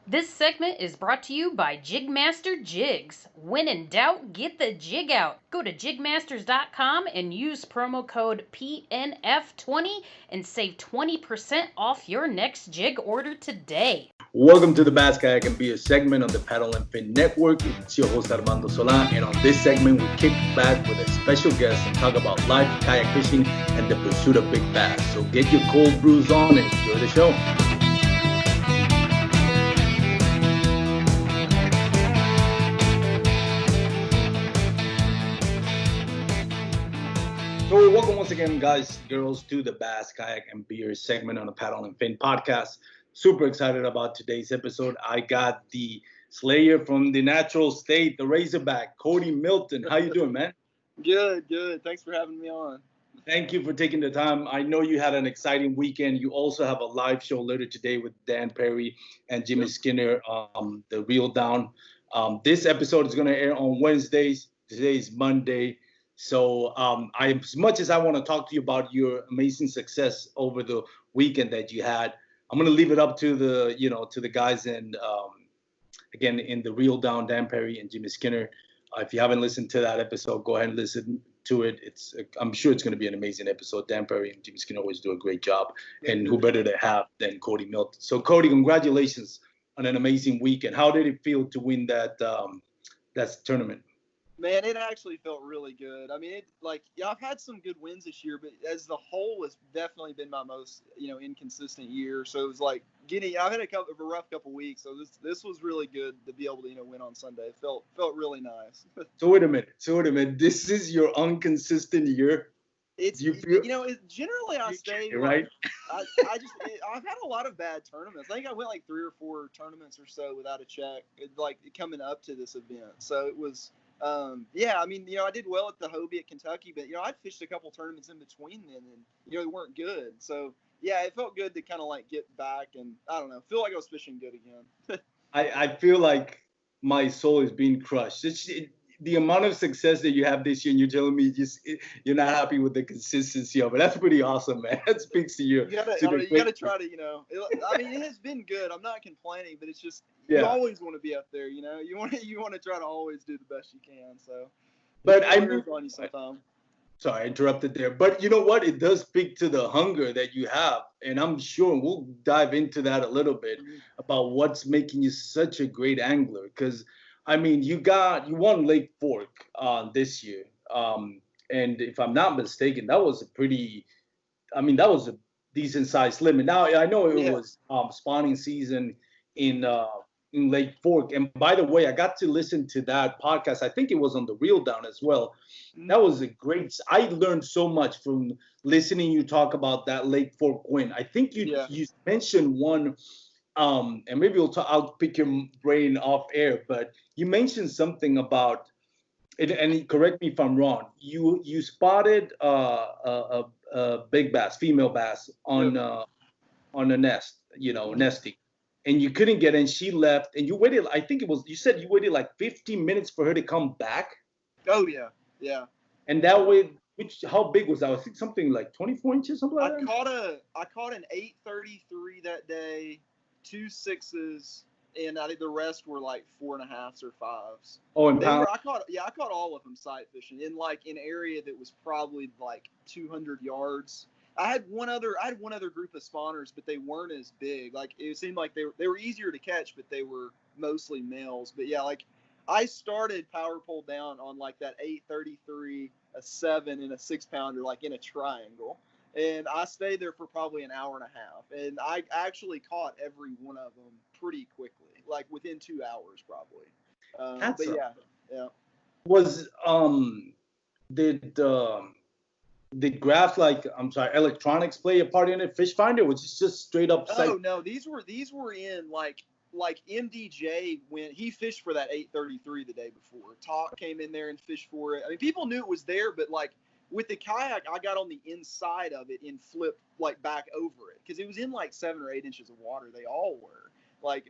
This segment is brought to you by JigMaster Jigs. When in doubt, get the jig out. Go to JigMasters.com and use promo code PNF20 and save 20% off your next jig order today. Welcome to the Bass Kayak and Beer segment on the Paddle and Fin Network. It's your host Armando Sola, and on this segment we kick back with a special guest and talk about life, kayak fishing, and the pursuit of big bass. So get your cold brews on and enjoy the show. So welcome once again, guys, girls, to the Bass Kayak and Beer segment on the Paddle and Fin podcast. Super excited about today's episode. I got the Slayer from the natural state, the Razorback, Cody Milton. How you doing, man? Good. Thanks for having me on. Thank you for taking the time. I know you had an exciting weekend. You also have a live show later today with Dan Perry and Jimmy Skinner, the Reel Down. This episode is going to air on Wednesdays. Today is Monday. So as much as I want to talk to you about your amazing success over the weekend that you had, I'm going to leave it up to the guys and again in the Reel Down, Dan Perry and Jimmy Skinner. If you haven't listened to that episode, go ahead and listen to it. I'm sure it's going to be an amazing episode. Dan Perry and Jimmy Skinner always do a great job, and who better to have than Cody Milton? So Cody, congratulations on an amazing weekend. How did it feel to win that tournament? Man, it actually felt really good. I mean, I've had some good wins this year, but as the whole, it's definitely been my most, inconsistent year. So it was like I've had a rough couple weeks. So this was really good to be able to, win on Sunday. It felt really nice. So wait a minute. This is your inconsistent year? It's, generally I stay right. I've had a lot of bad tournaments. I think I went like 3 or 4 tournaments or so without a check, coming up to this event. So it was. I did well at the Hobie at Kentucky, but, I'd fished a couple tournaments in between then and, they weren't good. So, yeah, it felt good to kind of get back and, I don't know, feel like I was fishing good again. I feel like my soul is being crushed. The amount of success that you have this year, and you're telling me you're not happy with the consistency of it. That's pretty awesome, man. That speaks to you. You gotta try to, it has been good. I'm not complaining, but it's just you always want to be up there. You want to try to always do the best you can. So, but on you sometime. Sorry, I interrupted there. But you know what? It does speak to the hunger that you have, and I'm sure we'll dive into that a little bit about what's making you such a great angler. Because I mean, you won Lake Fork this year, and if I'm not mistaken, that was a decent sized limit. Now I know it was spawning season in Lake Fork, and by the way, I got to listen to that podcast. I think it was on the Reel Down as well. That was I learned so much from listening you talk about that Lake Fork win. I think you mentioned one. And maybe I'll pick your brain off air, but you mentioned something about it, and correct me if I'm wrong. You spotted a big bass, female bass on a nest, nesting, and you couldn't get in. She left, and you waited. I think you said you waited like 15 minutes for her to come back. Oh yeah. And that way, how big was that? I think something like 24 inches, something like that. I caught an 833 that day. 2 6s, and I think the rest were like 4.5s or 5s. Oh, and I caught all of them sight fishing in an area that was probably like 200 yards. I had one other group of spawners, but they weren't as big. Like it seemed like they were easier to catch, but they were mostly males. But yeah, I started power pole down on that 833, a 7, and a 6-pounder in a triangle. And I stayed there for probably an hour and a half. And I actually caught every one of them pretty quickly, within 2 hours probably. Yeah. Was did graph electronics play a part in it? Fish Finder was just straight up. Oh no, these were in MDJ when he fished for that 833 the day before. Talk came in there and fished for it. I mean, people knew it was there, but with the kayak, I got on the inside of it and flipped back over it because it was in 7 or 8 inches of water. They all were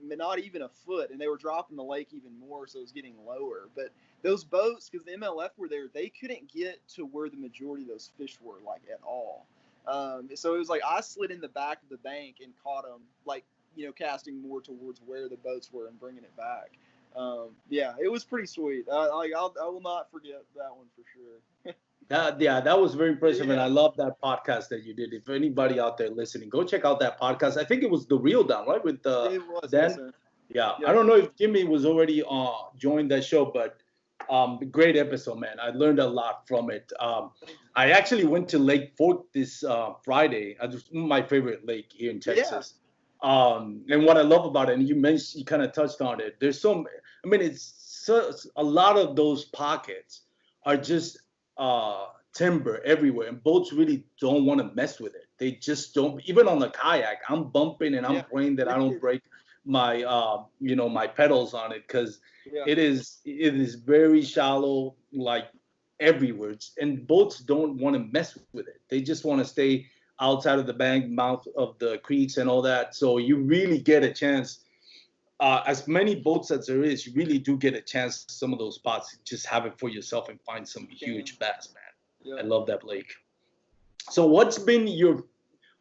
not even a foot, and they were dropping the lake even more, so it was getting lower. But those boats, because the MLF were there, they couldn't get to where the majority of those fish were at all. So it was I slid in the back of the bank and caught them casting more towards where the boats were and bringing it back. Yeah, it was pretty sweet. I will not forget that one for sure. That was very impressive, and Yeah. I love that podcast that you did. If anybody out there listening, go check out that podcast. I think it was the Real Down, right, with It was, Dan. yes, sir. Yeah, I Yep. don't know if Jimmy was already joined that show, but great episode, man. I learned a lot from it. I actually went to Lake Fork this Friday. It's my favorite lake here in Texas. And what I love about it, and you kind of touched on it. There's a lot of those pockets are just timber everywhere, and boats really don't want to mess with it. They just don't. Even on the kayak, I'm bumping and I'm praying that I don't break my my pedals on it, because it is very shallow, like everywhere, and boats don't want to mess with it. They just want to stay outside of the bank mouth of the creeks and all that. So you really get a chance, as many boats as there is, you really do get a chance some of those spots, just have it for yourself and find some huge bass, man. I love that lake. So what's been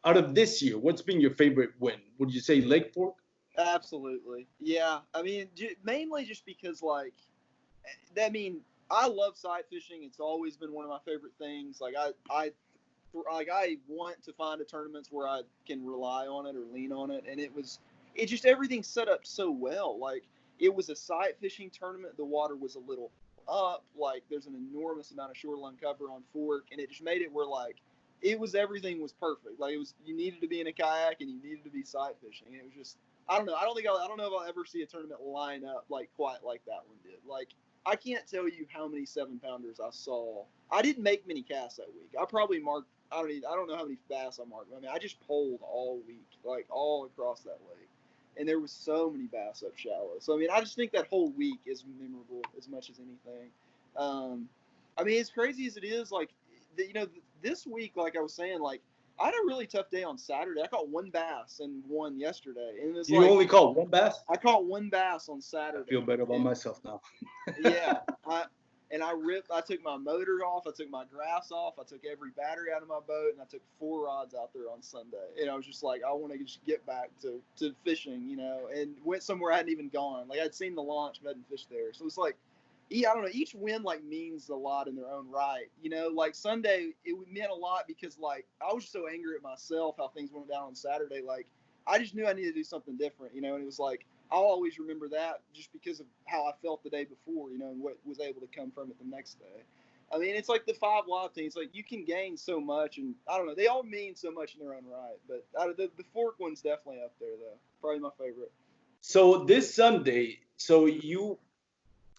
out of this year, what's been your favorite win? Would you say Lake Fork? Absolutely. Yeah. I mean, mainly just because, like, I love sight fishing. It's always been one of my favorite things. Like, I want to find a tournaments where I can rely on it or lean on it. And it just, everything's set up so well. Like, it was a sight fishing tournament. The water was a little up. Like, there's an enormous amount of shoreline cover on Fork, and it just made it where, like, everything was perfect. Like, you needed to be in a kayak and you needed to be sight fishing. And it was just, I don't know. I don't know if I'll ever see a tournament line up like quite like that one did. Like, I can't tell you how many 7-pounders I saw. I didn't make many casts that week. I probably marked, I don't know how many bass I marked. I mean, I just poled all week, like all across that lake. And there was so many bass up shallow. So, I mean, I just think that whole week is memorable as much as anything. I mean, as crazy as it is, like, this week, like I was saying, like, I had a really tough day on Saturday. I caught one bass and one yesterday. And it was You only caught one bass? I caught one bass on Saturday. I feel better about myself now. Yeah. I took my motor off. I took my grass off. I took every battery out of my boat, and I took 4 rods out there on Sunday. And I was just like, I want to just get back to fishing, and went somewhere I hadn't even gone. Like, I'd seen the launch, but I hadn't fished there. So it's like, I don't know, each win, like, means a lot in their own right. Like, Sunday, it meant a lot because, like, I was just so angry at myself how things went down on Saturday. Like, I just knew I needed to do something different, and it was like, I'll always remember that just because of how I felt the day before, and what was able to come from it the next day. I mean, it's like the 5 live things. Like, you can gain so much, and I don't know, they all mean so much in their own right. But out of the Fork one's definitely up there, though. Probably my favorite. So this Sunday,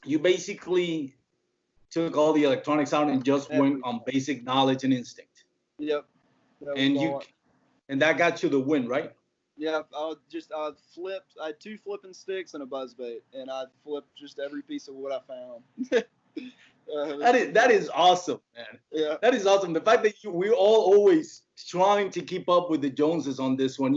you basically took all the electronics out and just went on basic knowledge and instinct. Yep. And that got you the win, right? Yeah, I flipped. I had 2 flipping sticks and a buzzbait, and I flipped just every piece of what I found. That is awesome, man. Yeah, that is awesome. The fact that we're all always trying to keep up with the Joneses on this one,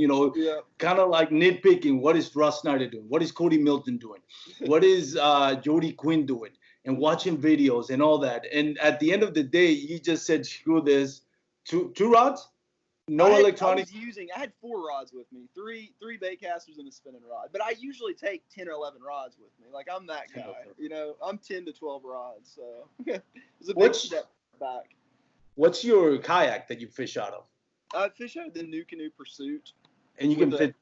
kind of like nitpicking. What is Russ Snyder doing? What is Cody Milton doing? What is Jody Quinn doing? And watching videos and all that. And at the end of the day, you just said, screw this. 2 rods? No electronics. I had 4 rods with me, three bait casters and a spinning rod. But I usually take 10 or 11 rods with me. Like, I'm that guy. I'm 10 to 12 rods. So it's a big step back. What's your kayak that you fish out of? I fish out of the New Canoe Pursuit. And you can fit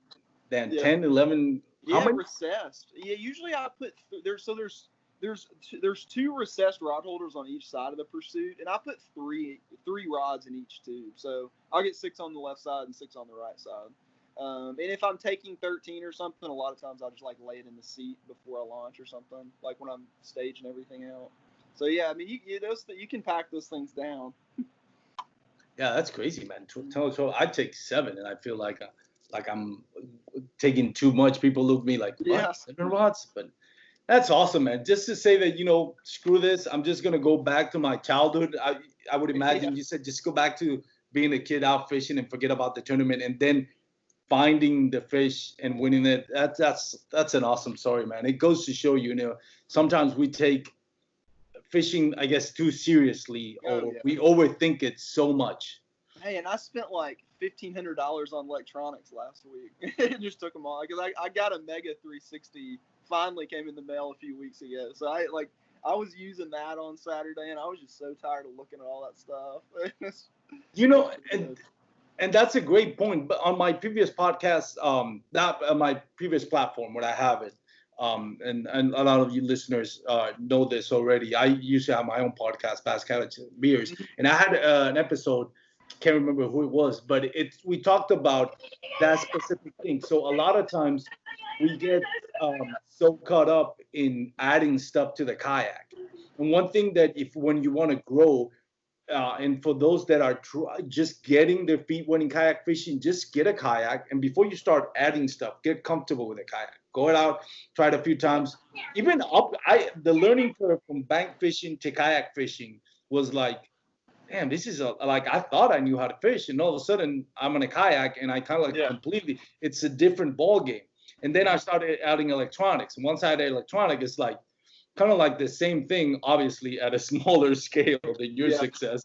10, 11. How many? Recessed. Yeah, usually I put there's 2 recessed rod holders on each side of the Pursuit, and I put three rods in each tube. So I'll get 6 on the left side and 6 on the right side. And if I'm taking 13 or something, a lot of times I'll just like lay it in the seat before I launch or something, like when I'm staging everything out. So yeah, I mean, you can pack those things down. Yeah, that's crazy, man. I take 7, and I feel like I'm taking too much. People look at me like, what? 7 rods? But that's awesome, man. Just to say that, screw this. I'm just going to go back to my childhood. I would imagine you said just go back to being a kid out fishing and forget about the tournament, and then finding the fish and winning it. That's an awesome story, man. It goes to show you, sometimes we take fishing, I guess, too seriously, or we overthink it so much. Hey, and I spent like $1,500 on electronics last week. It just took them all. Because I got a Mega 360 finally came in the mail a few weeks ago. So I was using that on Saturday, and I was just so tired of looking at all that stuff. And that's a great point. But on my previous podcast, not on my previous platform where I have it, and a lot of you listeners know this already. I used to have my own podcast, Bass Couch Beers, and I had an episode. Can't remember who it was, but we talked about that specific thing. So a lot of times we get so caught up in adding stuff to the kayak. And one thing that when you want to grow, and for those that are just getting their feet wet in kayak fishing, just get a kayak. And before you start adding stuff, get comfortable with a kayak. Go it out, try it a few times. Even the learning curve from bank fishing to kayak fishing was like, damn, this is like I thought I knew how to fish, and all of a sudden I'm in a kayak and I kind of like completely. It's a different ball game. And then I started adding electronics. And once I added electronic, it's like kind of like the same thing, obviously at a smaller scale than your success.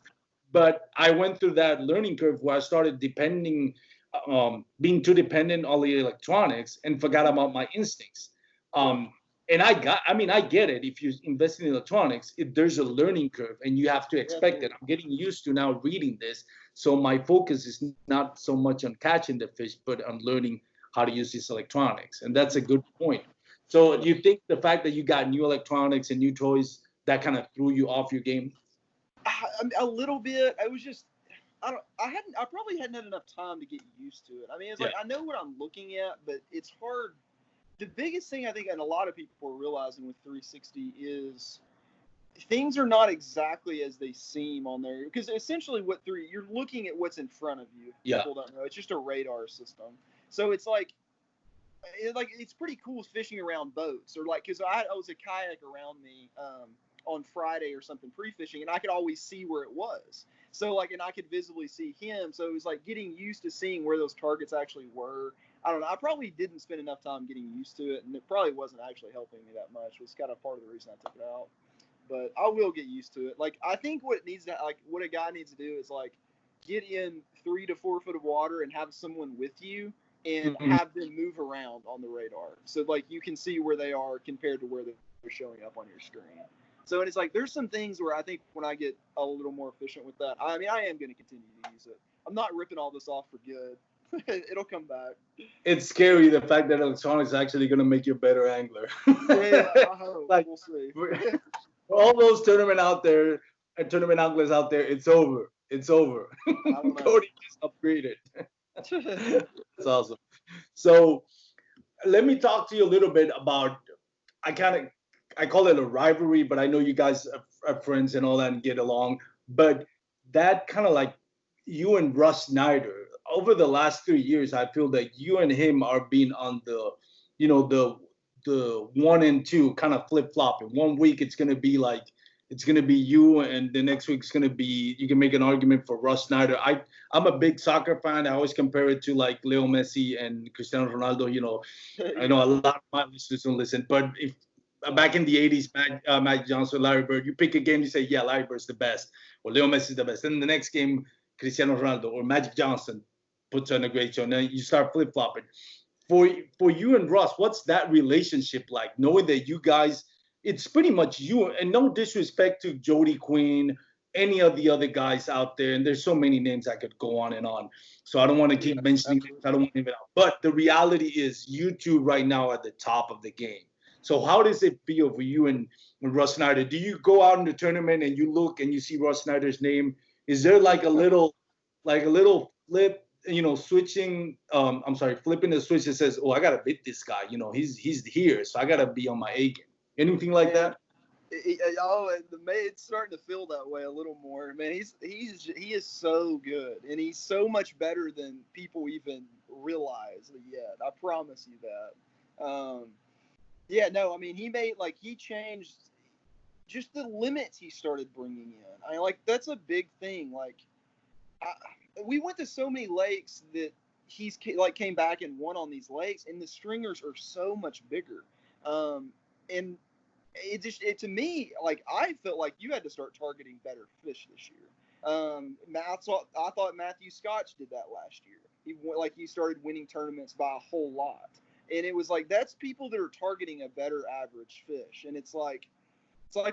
But I went through that learning curve where I started being too dependent on the electronics and forgot about my instincts. And I get it. If you invest in electronics, there's a learning curve and you have to expect it. I'm getting used to now reading this. So my focus is not so much on catching the fish, but on learning how to use these electronics. And that's a good point. So do you think the fact that you got new electronics and new toys, that kind of threw you off your game? A little bit. I was just, I probably hadn't had enough time to get used to it. I mean, it's like, I know what I'm looking at, but it's hard. The biggest thing I think, and a lot of people are realizing with 360 is things are not exactly as they seem on there. Because essentially you're looking at what's in front of you. People don't know. It's just a radar system. So it's like it's pretty cool fishing around boats, or like, because I was a kayak around me on Friday or something pre-fishing, and I could always see where it was. So like, and I could visibly see him. So it was like getting used to seeing where those targets actually were. I don't know. I probably didn't spend enough time getting used to it, and it probably wasn't actually helping me that much. It was kind of part of the reason I took it out. But I will get used to it. Like, I think what a guy needs to do is like get in 3 to 4 foot of water and have someone with you and have them move around on the radar. So like you can see where they are compared to where they're showing up on your screen. So, and it's like, there's some things where I think when I get a little more efficient with that, I mean, I am going to continue to use it. I'm not ripping all this off for good. It'll come back. It's scary, the fact that electronics is actually going to make you a better angler. I hope. Like, we'll see. For all those tournament anglers out there, it's over. It's over. Cody just upgraded. That's awesome. So let me talk to you a little bit about, I call it a rivalry, but I know you guys are friends and all that and get along. But that kind of like you and Russ Snyder, over the last 3 years, I feel that you and him are being on the 1 and 2 kind of flip flopping. 1 week it's gonna be you, and the next week it's gonna be, you can make an argument for Russ Snyder. I'm a big soccer fan. I always compare it to like Leo Messi and Cristiano Ronaldo. I know a lot of my listeners don't listen, but if back in the 80s, Magic Johnson, Larry Bird, you pick a game, you say, yeah, Larry Bird's the best, or Leo Messi's the best. Then the next game, Cristiano Ronaldo or Magic Johnson puts on a great show. And then you start flip-flopping. For you and Russ, what's that relationship like? Knowing that you guys, it's pretty much you, and no disrespect to Jody Quinn, any of the other guys out there, and there's so many names I could go on and on. So I don't want to keep mentioning names. I don't want to leave it out. But the reality is you two right now are at the top of the game. So how does it feel for you and Russ Snyder? Do you go out in the tournament and you look and you see Russ Snyder's name? Is there like a little flip, switching, flipping the switch that says, oh, I got to beat this guy. He's here, so I got to be on my A game. Anything like that? It's starting to feel that way a little more. Man, he is so good, and he's so much better than people even realize yet. I promise you that. He changed just the limits he started bringing in. That's a big thing. We went to so many lakes that he's came back and won on these lakes, and the stringers are so much bigger. And to me, I felt like you had to start targeting better fish this year. I thought Matthew Scotch did that last year. He started winning tournaments by a whole lot, and it was like that's people that are targeting a better average fish, and it's like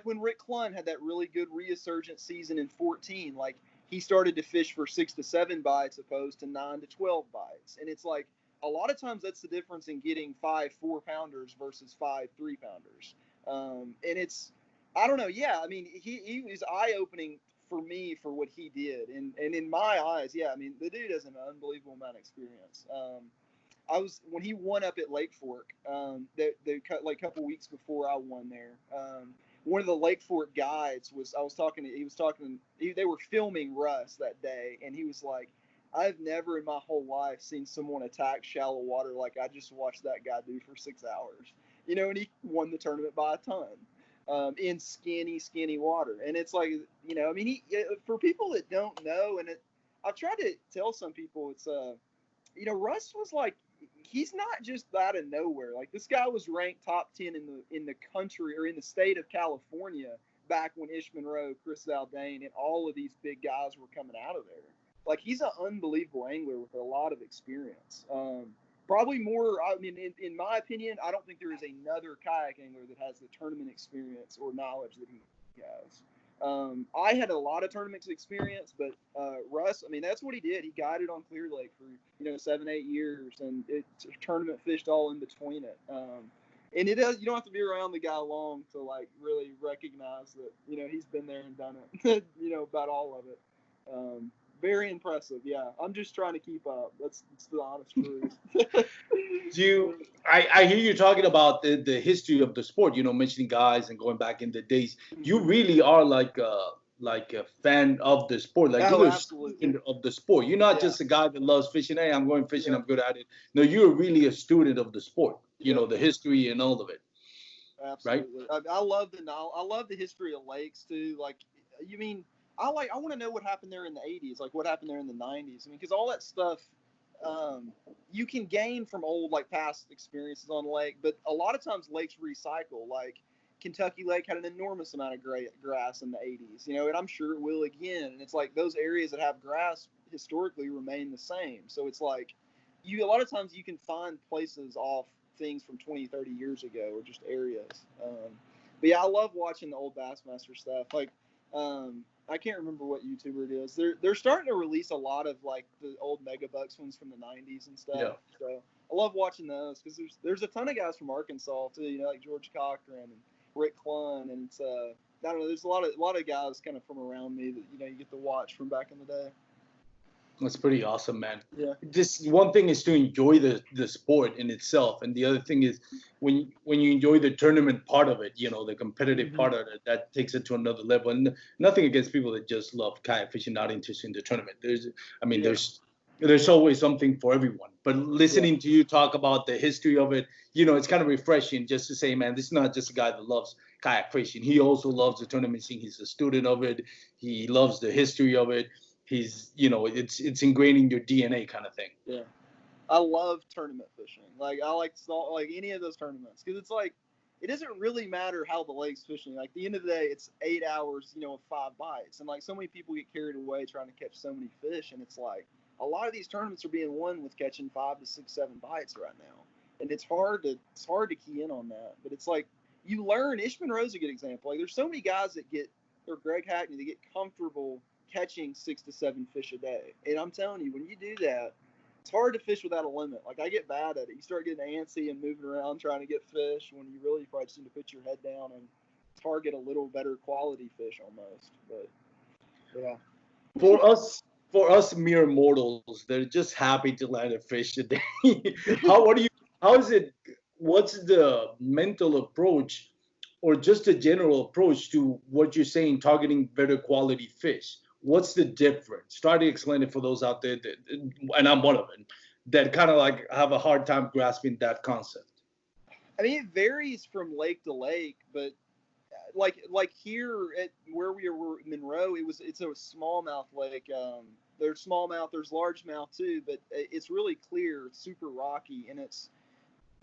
when Rick Clunn had that really good resurgent season in 14. Like he started to fish for 6 to 7 bites opposed to 9 to 12 bites, and it's like a lot of times that's the difference in getting 5 4-pounders versus 5 3-pounders. And it's I don't know. Yeah, I mean he was eye opening for me for what he did, and in my eyes, yeah, I mean the dude has an unbelievable amount of experience. I was when he won up at Lake Fork, they cut like a couple weeks before I won there. One of the Lake Fork guides they were filming Russ that day, and he was like, I've never in my whole life seen someone attack shallow water like I just watched that guy do for 6 hours. And he won the tournament by a ton. In skinny water, and it's like I mean, for people that don't know, and I've tried to tell some people, it's Russ was like, he's not just out of nowhere. Like this guy was ranked top 10 in the country or in the state of California back when Ish Monroe, Chris Zaldane, and all of these big guys were coming out of there. Like he's an unbelievable angler with a lot of experience. Probably more, I mean, in my opinion, I don't think there is another kayak angler that has the tournament experience or knowledge that he has. I had a lot of tournament experience, but Russ, I mean, that's what he did. He guided on Clear Lake for 7-8 years, and it's tournament fished all in between it. And you don't have to be around the guy long to like really recognize that he's been there and done it. About all of it. Very impressive. Yeah, I'm just trying to keep up. That's the honest truth. I hear you talking about the history of the sport. Mentioning guys and going back in the days. You really are like a fan of the sport. Like you're a student of the sport. You're not just a guy that loves fishing. Hey, I'm going fishing. I'm good at it. No, you're really a student of the sport. The history and all of it. Absolutely. Right? I love the history of lakes too. Like you mean. I want to know what happened there in the 80s, like what happened there in the 90s. I mean, because all that stuff you can gain from old, like past experiences on lake, but a lot of times lakes recycle. Like Kentucky Lake had an enormous amount of grass in the 80s, and I'm sure it will again. And it's like those areas that have grass historically remain the same. So it's like a lot of times you can find places off things from 20, 30 years ago or just areas. But yeah, I love watching the old Bassmaster stuff. Like, I can't remember what YouTuber it is. They're starting to release a lot of like the old Megabucks ones from the 90s and stuff. Yeah. So I love watching those because there's a ton of guys from Arkansas too. Like George Cochran and Rick Clunn, and it's I don't know. There's a lot of guys kind of from around me that you get to watch from back in the day. That's pretty awesome, man. Yeah. Just one thing is to enjoy the sport in itself, and the other thing is when you enjoy the tournament part of it, the competitive part of it, that takes it to another level. And nothing against people that just love kayak fishing, not interested in the tournament. There's always something for everyone. But listening to you talk about the history of it, it's kind of refreshing just to say, man, this is not just a guy that loves kayak fishing. He also loves the tournament scene. He's a student of it. He loves the history of it. He's, it's ingrained in your DNA kind of thing. Yeah. I love tournament fishing. Like, I like any of those tournaments because it's like, it doesn't really matter how the lake's fishing. Like, at the end of the day, it's 8 hours, of 5 bites. And, like, so many people get carried away trying to catch so many fish. And it's like, a lot of these tournaments are being won with catching 5 to 6, 7 bites right now. And it's hard to key in on that. But it's like, you learn. Ish Monroe's a good example. Like, there's so many guys that or Greg Hackney, they get comfortable catching 6 to 7 fish a day. And I'm telling you, when you do that, it's hard to fish without a limit. Like, I get bad at it. You start getting antsy and moving around trying to get fish when you really probably just need to put your head down and target a little better quality fish almost. But yeah. For us mere mortals, they're just happy to land a fish a day. What's the mental approach or just a general approach to what you're saying, targeting better quality fish? What's the difference? Try to explain it for those out there, and I'm one of them, that kind of like have a hard time grasping that concept. I mean, it varies from lake to lake, but like here at where we were in Monroe, it's a smallmouth lake. There's smallmouth, there's largemouth too, but it's really clear, it's super rocky, and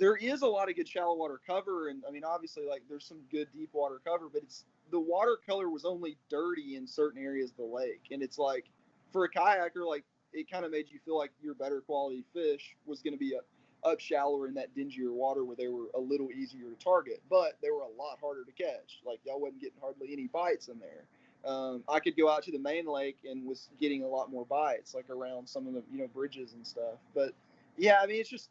there is a lot of good shallow water cover, and I mean, obviously, like there's some good deep water cover, but it's the watercolor was only dirty in certain areas of the lake, and it's like for a kayaker, like it kind of made you feel like your better quality fish was going to be up shallower in that dingier water where they were a little easier to target, but they were a lot harder to catch. Like y'all wasn't getting hardly any bites in there. I could go out to the main lake and was getting a lot more bites, like around some of the bridges and stuff. But yeah, I mean, it's just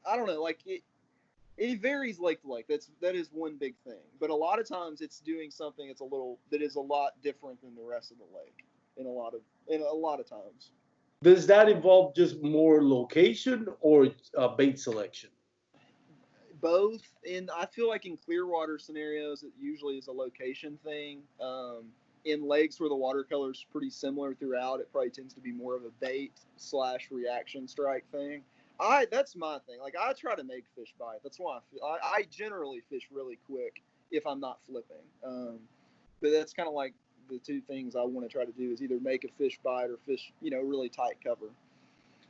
I don't know, like it varies lake to lake. That is one big thing. But a lot of times it's doing something that is a lot different than the rest of the lake in a lot of times. Does that involve just more location or bait selection? Both. And I feel like in clear water scenarios, it usually is a location thing. In lakes where the watercolor is pretty similar throughout, it probably tends to be more of a bait / reaction strike thing. That's my thing. Like I try to make fish bite. That's why I generally fish really quick if I'm not flipping. But that's kind of like the two things I want to try to do is either make a fish bite or fish, really tight cover.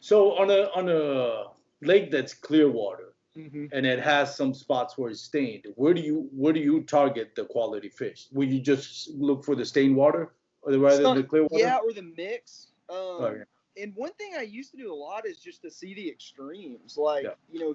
So on a lake that's clear water, mm-hmm. and it has some spots where it's stained, where do you target the quality fish? Will you just look for the stained water, or rather than the clear water? Yeah, or the mix. And one thing I used to do a lot is just to see the extremes. Like,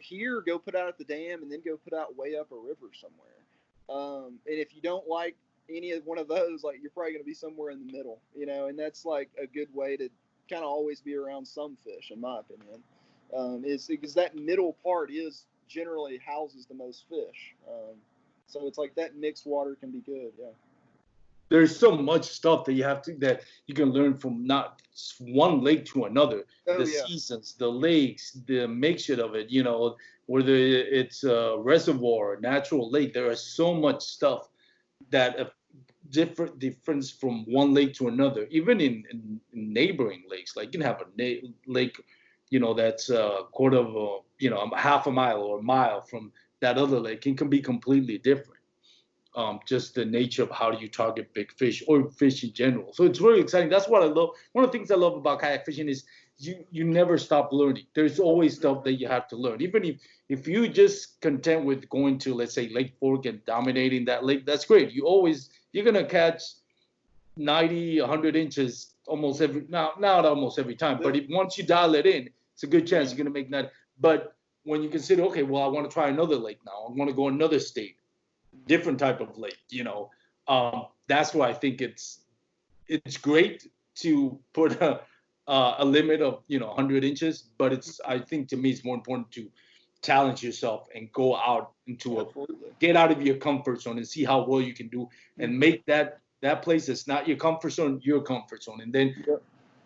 here, go put out at the dam and then go put out way up a river somewhere. And if you don't like any of one of those, like, you're probably going to be somewhere in the middle, and that's like a good way to kind of always be around some fish, in my opinion, is because that middle part is generally houses the most fish. So it's like that mixed water can be good. Yeah. There's so much stuff that you can learn from not one lake to another. Seasons, the lakes, the mixture of it, whether it's a reservoir, natural lake. There is so much stuff that difference from one lake to another. Even in neighboring lakes, like you can have a lake, that's a quarter of half a mile or a mile from that other lake. It can be completely different. Just the nature of how do you target big fish or fish in general. So it's really exciting. That's what I love. One of the things I love about kayak fishing is you never stop learning. There's always stuff that you have to learn. Even if you just content with going to, let's say, Lake Fork and dominating that lake, that's great. You're going to catch 90, 100 inches almost not almost every time, but once you dial it in, it's a good chance you're going to make that. But when you consider, okay, well, I want to try another lake now. I want to go another state. Different type of lake, that's why I think it's great to put a limit of 100 inches, but I think to me it's more important to challenge yourself and go out get out of your comfort zone and see how well you can do and make that place that's not your comfort zone your comfort zone, and then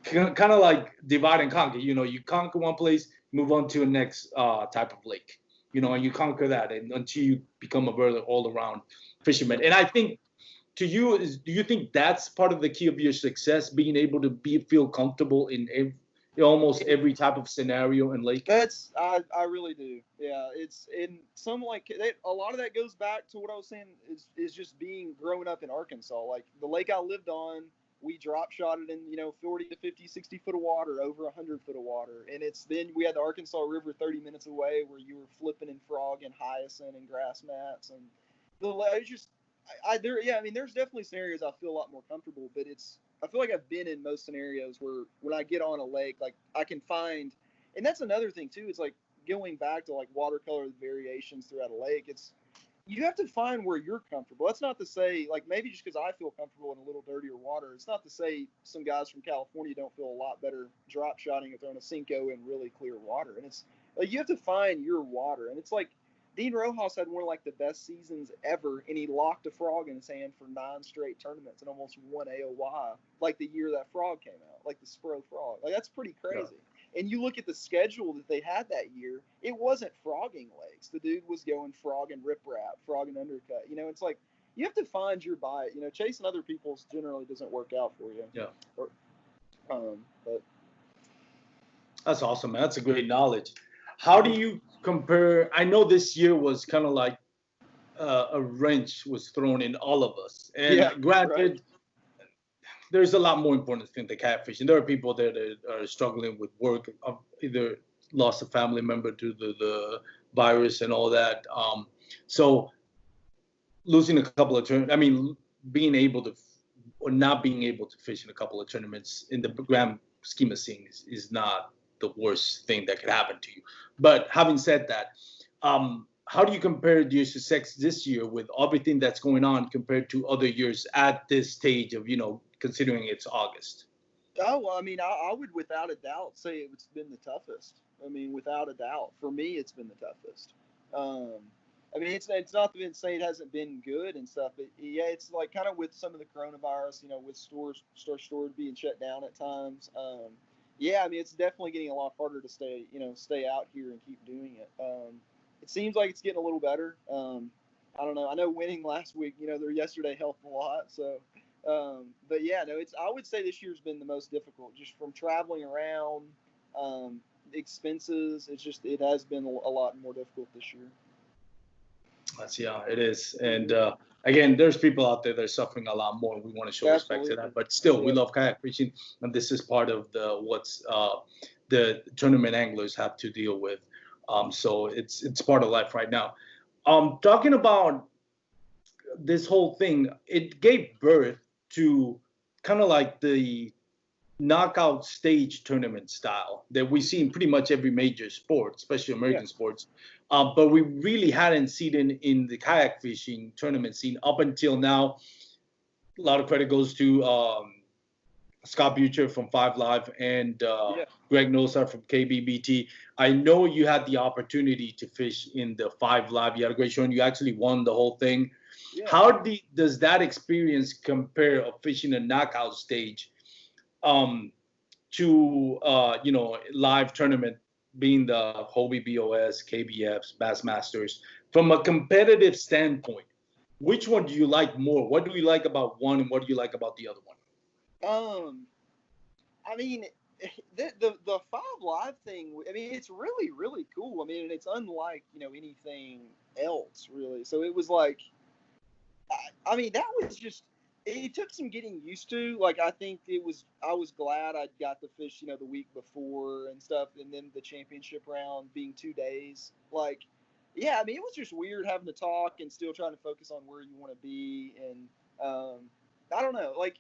kind of like divide and conquer. You conquer one place, move on to the next type of lake. And you conquer that until you become a really all-around fisherman. And I think, to you, do you think that's part of the key of your success, being able to feel comfortable in almost every type of scenario in lake? I really do. Yeah, it's in some a lot of that goes back to what I was saying is just growing up in Arkansas. Like the lake I lived on, we drop shot it in 40 to 50, 60 foot of water, over 100 foot of water, and then we had the Arkansas River 30 minutes away where you were flipping and frog and hyacinth and grass mats, and there's definitely scenarios I feel a lot more comfortable, but I feel like I've been in most scenarios where when I get on a lake, like I can find, and that's another thing too. It's like going back to like watercolor variations throughout a lake. You have to find where you're comfortable. That's not to say, like, maybe just because I feel comfortable in a little dirtier water, it's not to say some guys from California don't feel a lot better drop shotting or throwing a Cinco in really clear water. And it's like you have to find your water. And it's like Dean Rojas had one of like the best seasons ever, and he locked a frog in his hand for 9 straight tournaments and almost won AOY, like the year that frog came out, like the Spro frog. Like that's pretty crazy. Yeah. And you look at the schedule that they had that year, it wasn't frogging lakes. The dude was going frog and riprap, frog and undercut. It's like you have to find your bite. Chasing other people's generally doesn't work out for you. Yeah. But that's awesome, man. That's a great knowledge. How do you compare? I know this year was kind of like a wrench was thrown in all of us. And granted, right. There's a lot more important thing than catfishing. There are people that are struggling with work, either lost a family member to the virus and all that. So losing a couple of being able to or not being able to fish in a couple of tournaments in the grand scheme of things is not the worst thing that could happen to you. But having said that, how do you compare your success this year with everything that's going on compared to other years at this stage of, considering it's August? Oh, well, I mean, I would without a doubt say it's been the toughest. I mean, without a doubt, for me, it's been the toughest. I mean, it's not to say it hasn't been good and stuff, but yeah, it's like kind of with some of the coronavirus, with stores being shut down at times. Yeah, I mean, it's definitely getting a lot harder to stay out here and keep doing it. It seems like it's getting a little better. I don't know. I know winning last week, their yesterday helped a lot. So, but yeah, no, I would say this year's been the most difficult, just from traveling around, expenses. It has been a lot more difficult this year. Yeah, it is. And again, there's people out there that are suffering a lot more. We want to show respect to that. But still, we love kayak fishing, and this is part of what's the tournament anglers have to deal with. So it's part of life right now. Talking about this whole thing, it gave birth to kind of like the knockout stage tournament style that we see in pretty much every major sport, especially American sports. But we really hadn't seen it in the kayak fishing tournament scene up until now. A lot of credit goes to Scott Butcher from 5 Live and Greg Nosar from KBBT. I know you had the opportunity to fish in the 5 Live. You had a great show, and you actually won the whole thing. Yeah. How does that experience compare of fishing a knockout stage to live tournament, being the Hobie BOS, KBFs, Bassmasters? From a competitive standpoint, which one do you like more? What do you like about one, and what do you like about the other one? I mean, the 5 Live thing, I mean, it's really, really cool. I mean, and it's unlike, anything else, really. So it was like, I mean, that was just, it took some getting used to. Like, I was glad I got to fish, the week before and stuff. And then the championship round being 2 days. Like, yeah, I mean, it was just weird having to talk and still trying to focus on where you want to be. And I don't know, like,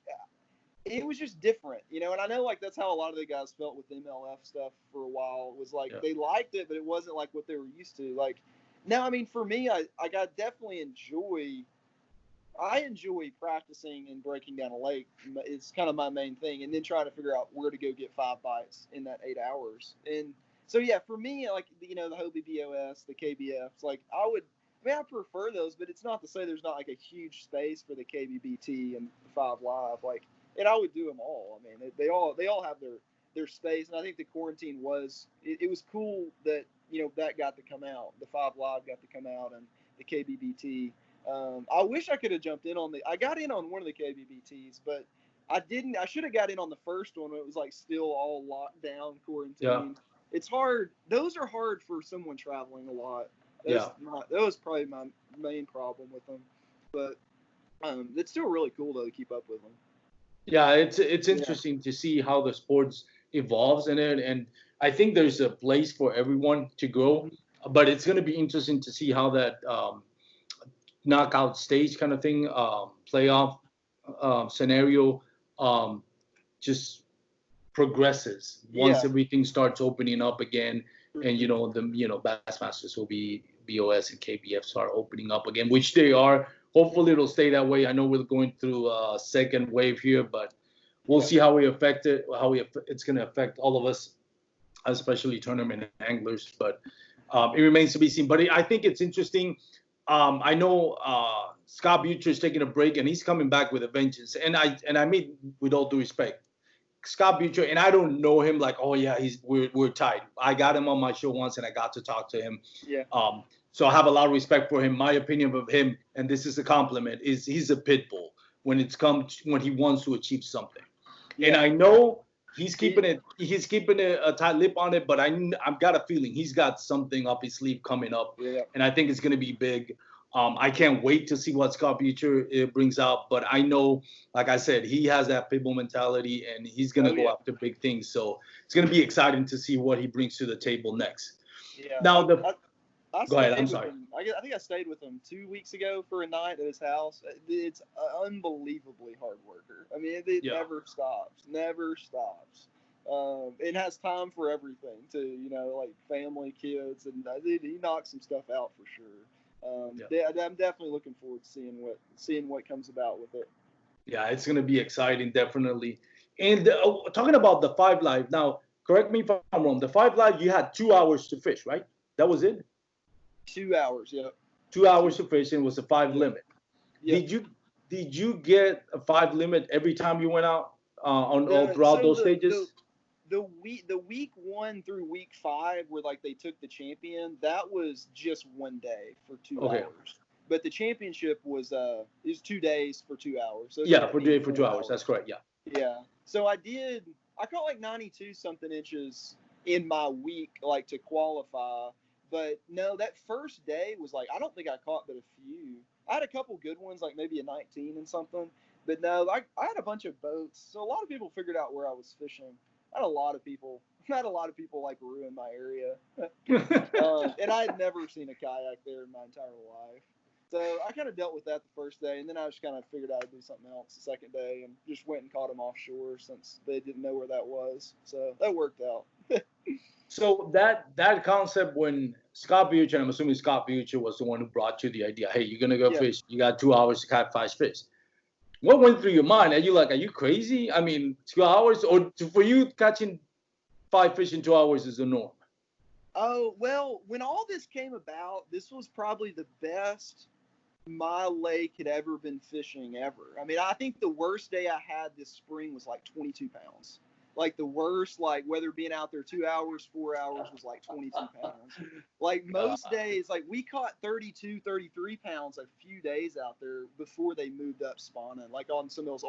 it was just different, and I know, like, that's how a lot of the guys felt with MLF stuff for a while. It was like they liked it, but it wasn't like what they were used to. Like, now, I mean, for me, I definitely enjoy practicing and breaking down a lake. It's kind of my main thing, and then trying to figure out where to go get 5 bites in that 8 hours. And so, yeah, for me, like, the Hobie BOS, the KBFs, like, I prefer those, but it's not to say there's not, like, a huge space for the KBBT and the 5 Live, like. And I would do them all. I mean, they all have their space, and I think the quarantine was it was cool that that got to come out. The 5 Live got to come out, and the KBBT. I wish I could have jumped in on I got in on one of the KBBTs, but I didn't. I should have got in on the first one. It was like still all locked down, quarantine. Yeah. It's hard. Those are hard for someone traveling a lot. That was probably my main problem with them, but it's still really cool though to keep up with them. Yeah, it's interesting to see how the sports evolves in it, and I think there's a place for everyone to go, but it's going to be interesting to see how that knockout stage kind of thing, playoff scenario, just progresses once everything starts opening up again, and the Bassmasters will be BOS and KBF start opening up again, which they are. Hopefully it'll stay that way. I know we're going through a second wave here, but we'll see how it's going to affect all of us, especially tournament anglers. But it remains to be seen. But I think it's interesting. I know Scott Butcher is taking a break, and he's coming back with a vengeance. And I mean, with all due respect, Scott Butcher, and I don't know him like, oh yeah, we're tight. I got him on my show once, and I got to talk to him. Yeah. So I have a lot of respect for him. My opinion of him, and this is a compliment, is he's a pit bull when he wants to achieve something. Yeah. And I know he's keeping a tight lip on it, but I've got a feeling he's got something up his sleeve coming up, and I think it's going to be big. I can't wait to see what Scott Butcher brings out, but I know, like I said, he has that pit bull mentality, and he's going to go after big things. So it's going to be exciting to see what he brings to the table next. Yeah. Now Go ahead. I'm with sorry. him. I think I stayed with him 2 weeks ago for a night at his house. It's unbelievably hard worker. I mean, it Yeah. never stops. Never stops. It has time for everything too. You know, like family, kids, and he knocks some stuff out for sure. I'm definitely looking forward to seeing what comes about with it. Yeah, it's gonna be exciting, definitely. And talking about the 5 Live now, correct me if I'm wrong. The 5 Live, you had 2 hours to fish, right? That was it. 2 hours, yeah. 2 hours to fish, and it was a 5 Yeah. limit. Yeah. Did you get a 5 limit every time you went out on all throughout those stages? The week 1 through week 5, where like they took the champion, that was just 1 day for 2 hours. But the championship was 2 days for 2 hours. So yeah, for 2 hours. That's correct. Yeah. Yeah. So I caught like 92 something inches in my week, like to qualify. But no, that first day was like, I don't think I caught but a few. I had a couple good ones, like maybe a 19 and something. But no, I had a bunch of boats. So a lot of people figured out where I was fishing. I had a lot of people like ruin my area. And I had never seen a kayak there in my entire life. So I kind of dealt with that the first day, and then I just kind of figured out to do something else the second day, and just went and caught them offshore since they didn't know where that was. So that worked out. So that concept, when Scott Bucher, and I'm assuming Scott Bucher was the one who brought you the idea, hey, you're gonna go fish. You got 2 hours to catch 5 fish. What went through your mind? Are you crazy? I mean, 2 hours, or for you, catching 5 fish in 2 hours is the norm? Oh, well, when all this came about, this was probably the best my lake had ever been fishing ever. I mean, I think the worst day I had this spring was like 22 pounds. Like the worst, like whether being out there 2 hours, 4 hours was like 22 pounds. Like most days, like we caught 32, 33 pounds a few days out there before they moved up spawning. Like on some of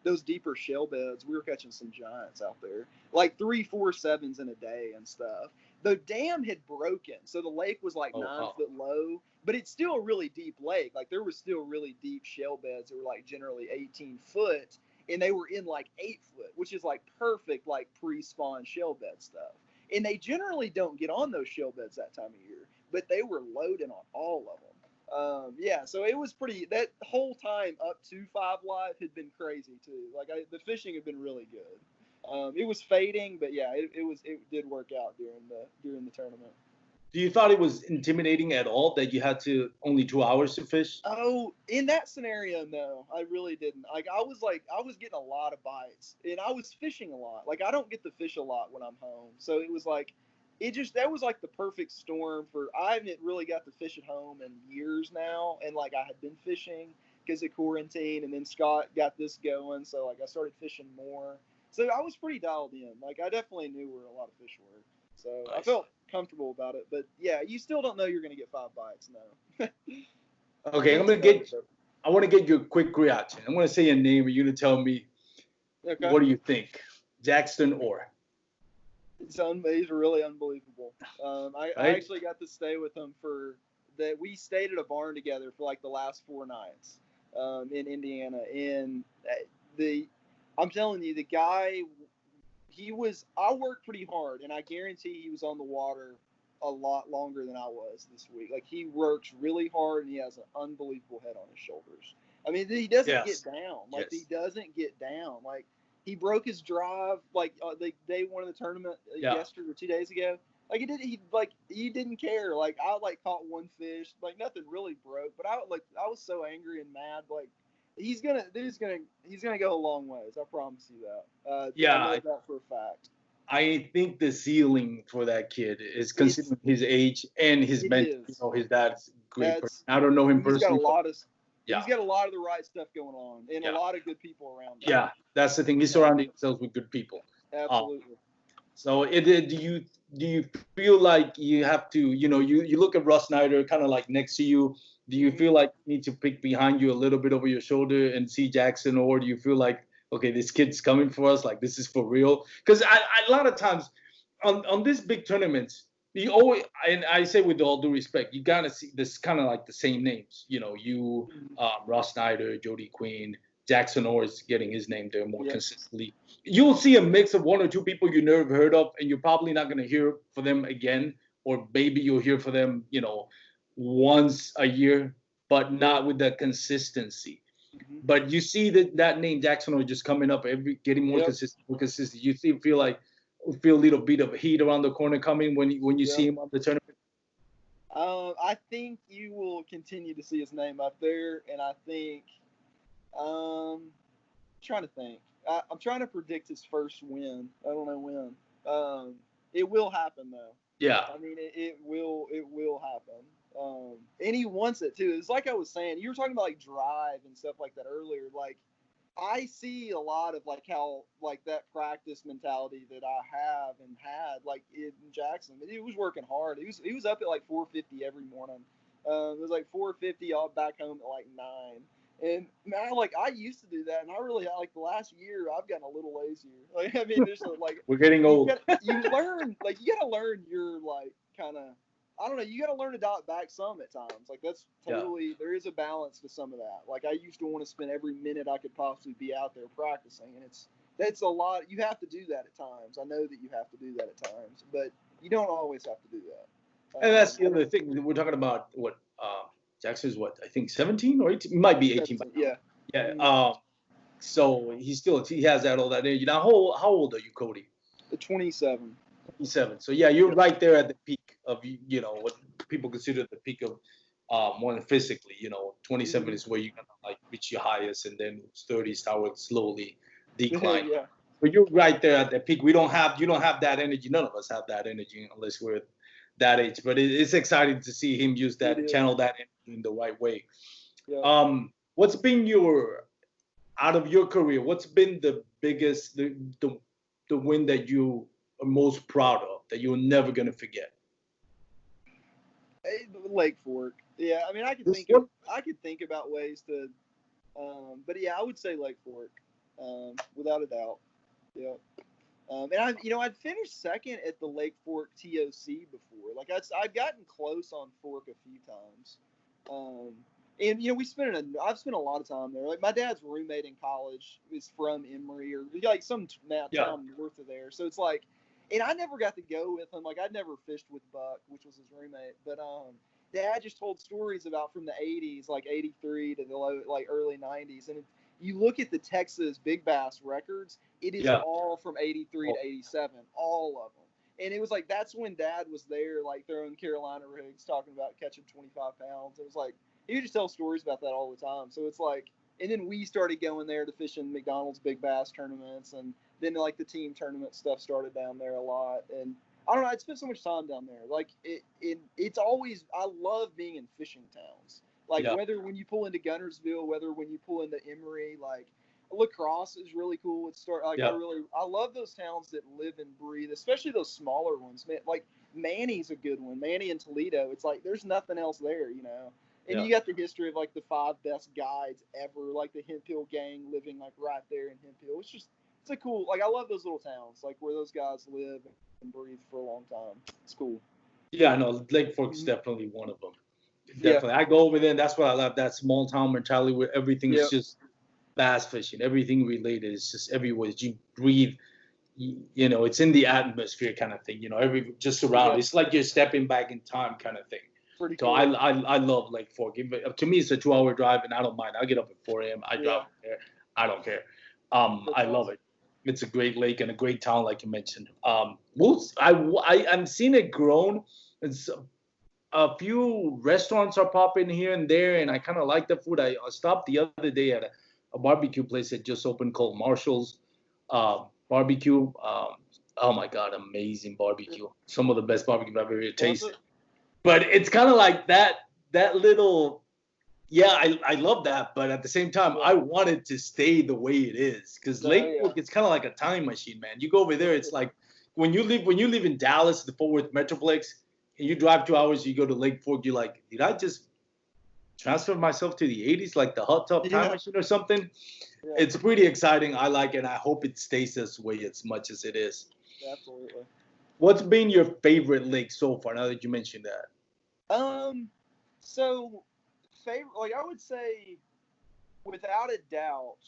those deeper shell beds, we were catching some giants out there. Like 3, 4, 7s in a day and stuff. The dam had broken, so the lake was like 9 foot low, but it's still a really deep lake. Like there was still really deep shell beds that were like generally 18 foot. And they were in like 8 foot, which is like perfect, like pre-spawn shell bed stuff. And they generally don't get on those shell beds that time of year, but they were loading on all of them. Yeah, so it was pretty. That whole time up to 5 Live had been crazy too. Like the fishing had been really good. It was fading, but yeah, it did work out during the tournament. Do you thought it was intimidating at all that you had to only 2 hours to fish? Oh, in that scenario, no, I really didn't. Like I was getting a lot of bites, and I was fishing a lot. Like I don't get to fish a lot when I'm home, so it was like, that was like the perfect storm for. I haven't really got to fish at home in years now, and like I had been fishing because of quarantine, and then Scott got this going, so like I started fishing more. So I was pretty dialed in. Like I definitely knew where a lot of fish were. So nice. I felt comfortable about it, but yeah, you still don't know you're going to get 5 bites. No. Okay, I want to get your quick reaction. I'm going to say a name, and you're going to tell me what do you think. Jackson Orr. He's really unbelievable. I actually got to stay with him we stayed at a barn together for like the last 4 nights in Indiana, and I'm telling you, the guy. I worked pretty hard, and I guarantee he was on the water a lot longer than I was this week. Like, he works really hard, and he has an unbelievable head on his shoulders. I mean, he doesn't get down. Like, he doesn't get down. Like, he broke his drive, like, the day 1 of the tournament yesterday or 2 days ago. Like, he didn't care. Like, I, caught 1 fish. Like, nothing really broke, but I was so angry and mad. Like, he's gonna go a long ways. I promise you that. I know that for a fact. I think the ceiling for that kid is considering his age and his mental. You know, his dad's great person. I don't know him personally. He's got a lot of the right stuff going on, and a lot of good people around him. Yeah, that's the thing. He's surrounding himself with good people. Absolutely. So do you feel like you have to, you look at Russ Snyder kind of like next to you. Do you feel like you need to pick behind you a little bit over your shoulder and see Jackson, or do you feel like, okay, this kid's coming for us, like this is for real? Because a lot of times on these big tournaments, you always, and I say with all due respect, you gotta see this kind of like the same names. Ross Snyder, Jody Queen, Jackson Orr is getting his name there more consistently. You'll see a mix of 1 or 2 people you never heard of, and you're probably not gonna hear for them again. or maybe you'll hear from them, once a year, but not with the consistency. Mm-hmm. But you see that name Jackson are just coming up, getting more Yep. consistent, more consistent. You feel a little bit of heat around the corner coming when you see him on the tournament. I think you will continue to see his name up there, and I think, trying to think. I'm trying to predict his first win. I don't know when. It will happen though. Yeah. I mean, it will happen. And he wants it too. It's like I was saying. You were talking about like drive and stuff like that earlier. Like, I see a lot of like how like that practice mentality that I have and had like in Jackson. He was working hard. He was up at like 4:50 every morning. It was like 4:50 all back home at like 9. And now, like, I used to do that, and I really like the last year I've gotten a little lazier. Like, I mean, there's like we're getting old. You learn, like, you gotta learn your like kind of. I don't know. You got to learn to dial it back some at times. Like, that's totally, there is a balance to some of that. Like, I used to want to spend every minute I could possibly be out there practicing. And that's a lot. You have to do that at times. I know that you have to do that at times, but you don't always have to do that. And that's the other thing. We're talking about what, Jackson's what, I think 17 or 18, he might be 18. Yeah. Yeah. Mm-hmm. So he has all that energy. Now, how old are you, Cody? 27. 27. So yeah, you're right there at the peak of what people consider the peak of more physically. 27 is where you're gonna like reach your highest, and then 30 start slowly decline. Yeah. But you're right there at the peak. You don't have that energy. None of us have that energy unless we're that age. But it's exciting to see him use that, channel that in the right way. Yeah. What's been out of your career? What's been the biggest the win that you are most proud of, that you're never gonna forget? Lake Fork. Yeah, I mean, I could think about ways to, but yeah, I would say Lake Fork, without a doubt. Yeah. And I'd finished second at the Lake Fork TOC before. Like I'd gotten close on Fork a few times. And I've spent a lot of time there. Like my dad's roommate in college is from Emory or like some town north of there. So it's like, and I never got to go with him. Like I'd never fished with Buck, which was his roommate. But Dad just told stories about from the 80s, like 83 to the early 90s. And you look at the Texas Big Bass records, it is all from 83 to 87, all of them. And it was like, that's when Dad was there, like throwing Carolina rigs, talking about catching 25 pounds. It was like, he would just tell stories about that all the time. So it's like, and then we started going there to fish in McDonald's Big Bass tournaments, and then like the team tournament stuff started down there a lot. And I don't know, I'd spent so much time down there. Like it's always, I love being in fishing towns. Like whether when you pull into Guntersville, whether when you pull into Emory, like La Crosse is really cool. I love those towns that live and breathe, especially those smaller ones. Man, like Manny's a good one. Manny and Toledo. It's like there's nothing else there, And you got the history of like the 5 best guides ever, like the Hemp Hill gang living like right there in Hemp Hill. It's a cool, like I love those little towns, like where those guys live and breathe for a long time. It's cool. Yeah, I know Lake Fork's definitely one of them. Definitely, I go over there, and that's what I love. That small town mentality where everything is just bass fishing, everything related. It's just everywhere. You breathe. It's in the atmosphere kind of thing. Just around. It's like you're stepping back in time kind of thing. Pretty cool. So I love Lake Fork. To me, it's a 2-hour drive, and I don't mind. I get up at 4 a.m. I drive there. I don't care. I love it. It's a great lake and a great town, like you mentioned. I'm seeing it grown. It's a few restaurants are popping here and there, and I kind of like the food. I stopped the other day at a barbecue place that just opened called Marshall's Barbecue. Oh my God, amazing barbecue! Some of the best barbecue I've ever tasted. But it's kind of like that little, I love that. But at the same time, I want it to stay the way it is. Because Lake Fork, it's kind of like a time machine, man. You go over there, it's like when you live in Dallas, the Fort Worth Metroplex, and you drive 2 hours, you go to Lake Fork, you're like, did I just transfer myself to the 80s, like the hot tub time machine or something? Yeah. It's pretty exciting. I like it. I hope it stays this way as much as it is. Absolutely. What's been your favorite lake so far, now that you mentioned that? So favorite, like I would say, without a doubt,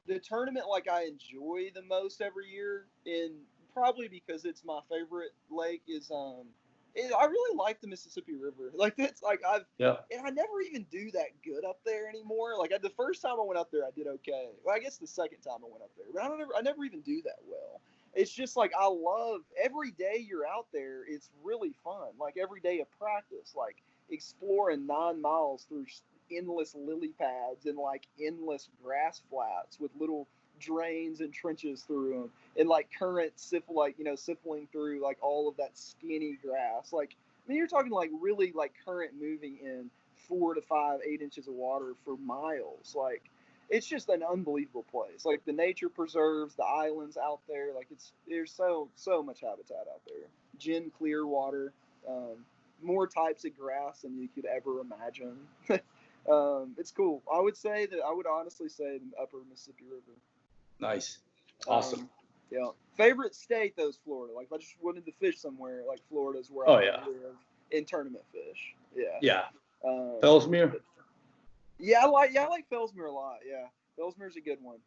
the tournament like I enjoy the most every year, and probably because it's my favorite lake. I really like the Mississippi River. Like that's like and I never even do that good up there anymore. Like the first time I went up there, I did okay. Well, I guess the second time I went up there, but I never even do that well. It's just like I love every day you're out there. It's really fun. Like every day of practice, like exploring 9 miles through endless lily pads and like endless grass flats with little drains and trenches through them, and like current siffling through like all of that skinny grass. Like I mean, you're talking like really like current moving in 4 to 5, 8 inches of water for miles. Like it's just an unbelievable place. Like the nature preserves, the islands out there. Like there's so much habitat out there. Gin clear water, more types of grass than you could ever imagine. It's cool. I would honestly say the upper Mississippi River. Nice. Awesome. Yeah. Favorite state though is Florida. Like if I just wanted to fish somewhere, like Florida's where I live in tournament fish. Yeah. Yeah. Fellsmere? Yeah, I like Fellsmere a lot. Yeah. Fellsmere's a good one.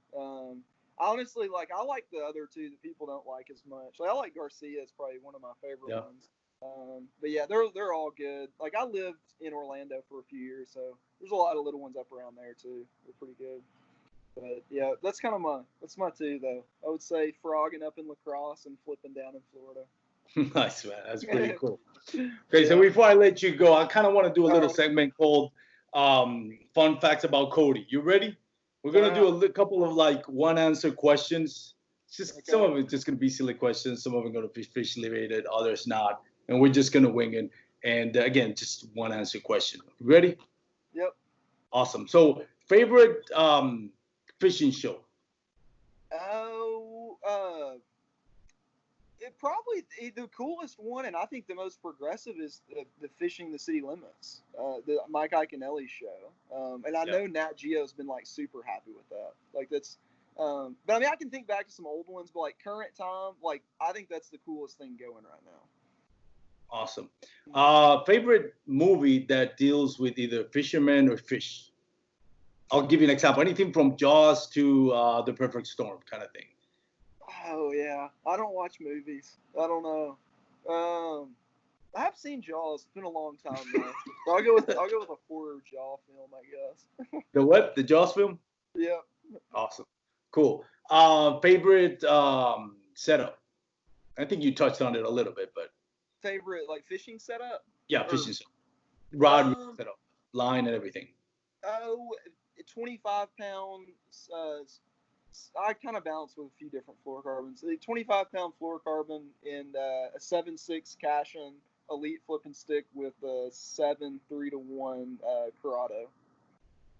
Honestly, like I like the other two that people don't like as much. Like I like Garcia. It's probably one of my favorite ones. But yeah, they're all good. Like I lived in Orlando for a few years, so there's a lot of little ones up around there too. They're pretty good. But yeah, that's my two though. I would say frogging up in La Crosse and flipping down in Florida. Nice, man. That's pretty cool. Okay, so before I let you go, I kind of want to do a little segment called Fun Facts About Cody. You ready? We're gonna do a couple of like one-answer questions. Some of it's just gonna be silly questions. Some of them are gonna be fish related, others not, and we're just gonna wing it. And again, just one-answer question. Ready? Yep. Awesome. So, favorite fishing show? Probably the coolest one, and I think the most progressive is the Fishing the City Limits, the Mike Iaconelli show. And I know Nat Geo's been like super happy with that. Like that's, but I mean I can think back to some old ones, but like current time, like I think that's the coolest thing going right now. Awesome. Favorite movie that deals with either fishermen or fish? I'll give you an example. Anything from Jaws to The Perfect Storm kind of thing. Oh yeah, I don't watch movies. I don't know. I have seen Jaws. It's been a long time though. So I'll go with a horror Jaw film, I guess. The what? The Jaws film? Yeah. Awesome. Cool. Favorite setup? I think you touched on it a little bit, but favorite like fishing setup? Yeah, fishing setup. Rod setup, line and everything. 25 pounds. I kind of balance with a few different fluorocarbons. The 25-pound fluorocarbon and a 7.6 Cashin Elite flipping stick with a 7 3-1 Corrado.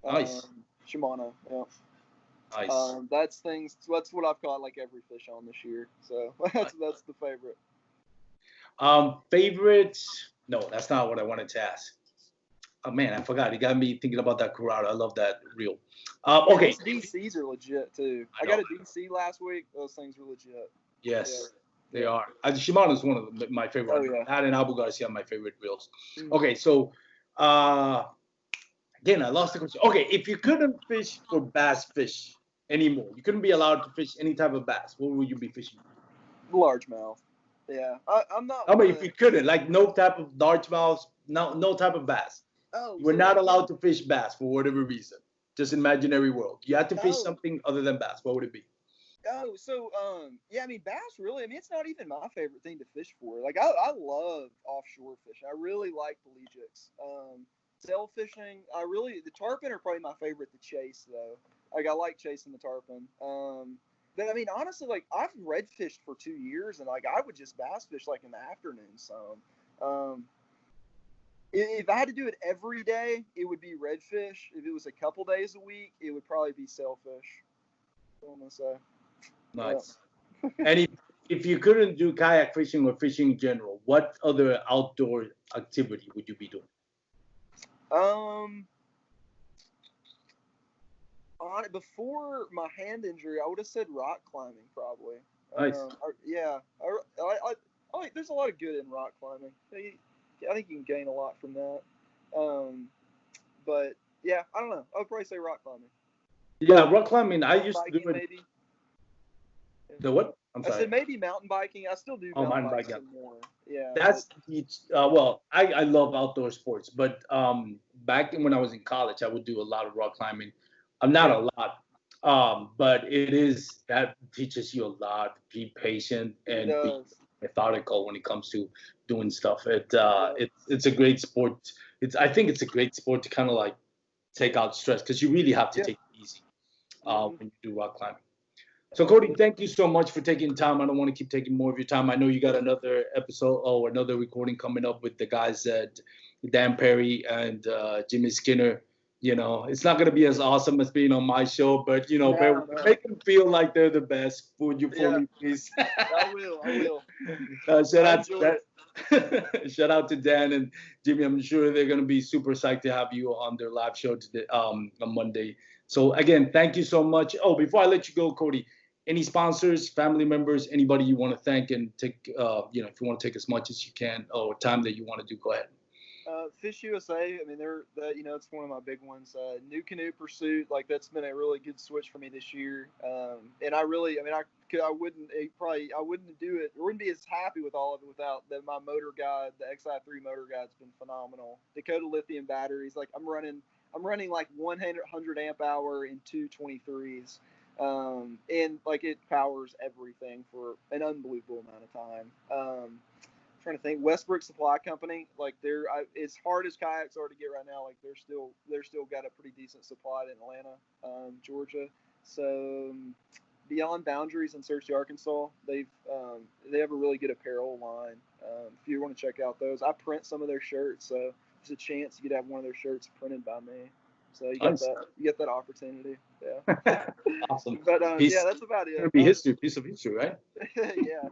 Nice. Shimano. Yeah. Nice. That's what I've caught like every fish on this year. So that's the favorite. Favorite? No, that's not what I wanted to ask. Oh man, I forgot. You got me thinking about that Corrado. I love that reel. Okay. These DCs are legit too. I got a DC last week. Those things are legit. Yes, they are. Shimano is one of my favorite. Oh, yeah. That and Abu Garcia are my favorite reels. Mm-hmm. Okay, so again, I lost the question. Okay, if you couldn't fish for bass fish anymore, you couldn't be allowed to fish any type of bass, what would you be fishing? Largemouth. Yeah, I'm not. I mean, if you couldn't, like no type of largemouth, no type of bass. Oh, you were not allowed to fish bass for whatever reason. Just imaginary world. You had to fish something other than bass. What would it be? Oh, so yeah, I mean bass really. I mean it's not even my favorite thing to fish for. Like I love offshore fishing. I really like pelagics. Sail fishing. The tarpon are probably my favorite to chase though. Like I like chasing the tarpon. But I mean honestly, like I've redfished for 2 years and like I would just bass fish like in the afternoon. So if I had to do it every day, it would be redfish. If it was a couple days a week, it would probably be sailfish. What am I gonna say? Nice. Yeah. And if you couldn't do kayak fishing or fishing in general, what other outdoor activity would you be doing? Before my hand injury, I would have said rock climbing probably. Nice. I like. There's a lot of good in rock climbing. I think you can gain a lot from that. But yeah, I don't know. I would probably say rock climbing. Yeah, rock climbing. I used to do it. Maybe. The what? I'm I sorry. said maybe mountain biking. I still do mountain biking some more. Yeah. That's well, I love outdoor sports, but back when I was in college, I would do a lot of rock climbing. I'm not a lot, but it is that teaches you a lot. Be patient It and be does. methodical when it comes to doing stuff. Yeah. It's a great sport. I think it's a great sport to kind of like take out stress because you really have to take it easy when you do rock climbing. So Cody, thank you so much for taking time. I don't want to keep taking more of your time. I know you got another episode or another recording coming up with the guys at Dan Perry and Jimmy Skinner. You know, it's not gonna be as awesome as being on my show, but you know, make them feel like they're the best. Would you for me, please? I will. Shout out to that. Shout out to Dan and Jimmy. I'm sure they're gonna be super psyched to have you on their live show today, on Monday. So again, thank you so much. Oh, before I let you go, Cody, any sponsors, family members, anybody you want to thank and take, you know, if you want to take as much as you can or time that you want to do, go ahead. Fish USA, I mean, you know, it's one of my big ones. New Canoe Pursuit, like that's been a really good switch for me this year. And I wouldn't do it. I wouldn't be as happy with all of it without my motor guide. The XI3 motor guide's been phenomenal. Dakota lithium batteries, like I'm running like 100 amp hour in 223s. And like it powers everything for an unbelievable amount of time. Trying to think, Westbrook Supply Company, like as hard as kayaks are to get right now, like they're still got a pretty decent supply in Atlanta, Georgia. So Beyond Boundaries in Searcy, Arkansas, they have a really good apparel line. If you want to check out those, I print some of their shirts, so there's a chance you could have one of their shirts printed by me. So you get that opportunity. Yeah. Awesome. But yeah, that's about it. It'll be piece of history, right? Yeah.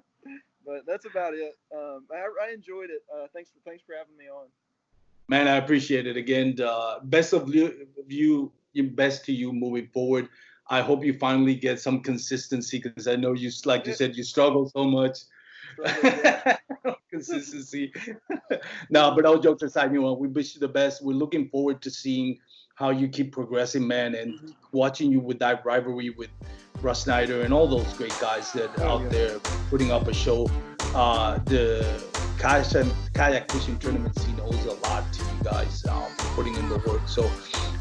But that's about it. I enjoyed it. Thanks for having me on. Man, I appreciate it again. Best to you moving forward. I hope you finally get some consistency because I know you said, you struggle so much. Consistency. No, but all jokes aside, you know, we wish you the best. We're looking forward to seeing how you keep progressing, man, and watching you with that rivalry with Russ Snyder and all those great guys that out there putting up a show. The kayak fishing tournament scene owes a lot to you guys for putting in the work. So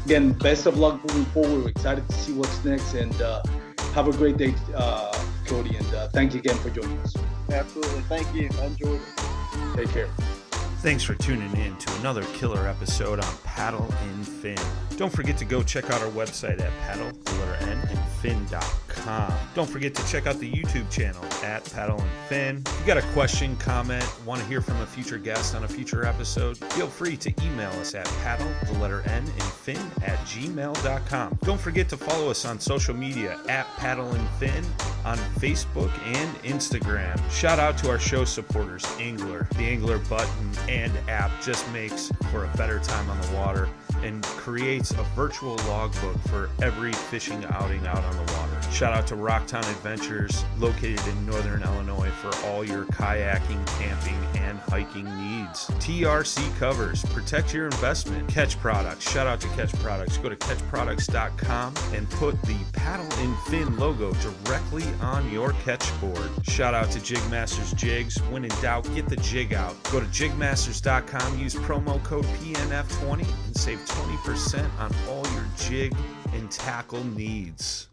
again, best of luck moving forward. We're excited to see what's next, and have a great day, Cody, and thank you again for joining us. Absolutely. Thank you. I enjoyed it. Take care. Thanks for tuning in to another killer episode on Paddle and Fin. Don't forget to go check out our website at paddle_and_fin.com. Don't forget to check out the YouTube channel at Paddle and Fin. If you got a question, comment, want to hear from a future guest on a future episode, feel free to email us at paddle_and_fin@gmail.com. Don't forget to follow us on social media at Paddle and Fin on Facebook and Instagram. Shout out to our show supporters, Angler. The Angler button and app just makes for a better time on the water and creates a virtual logbook for every fishing outing out on the water. Shout out to Rocktown Adventures, located in northern Illinois, for all your kayaking, camping, and hiking needs. TRC Covers, protect your investment. Ketch Products, shout out to Ketch Products. Go to ketchproducts.com and put the Paddle and Fin logo directly on your catch board. Shout out to JigMasters Jigs. When in doubt, get the jig out. Go to JigMasters.com, use promo code PNF20 and save 20% on all your jig and tackle needs.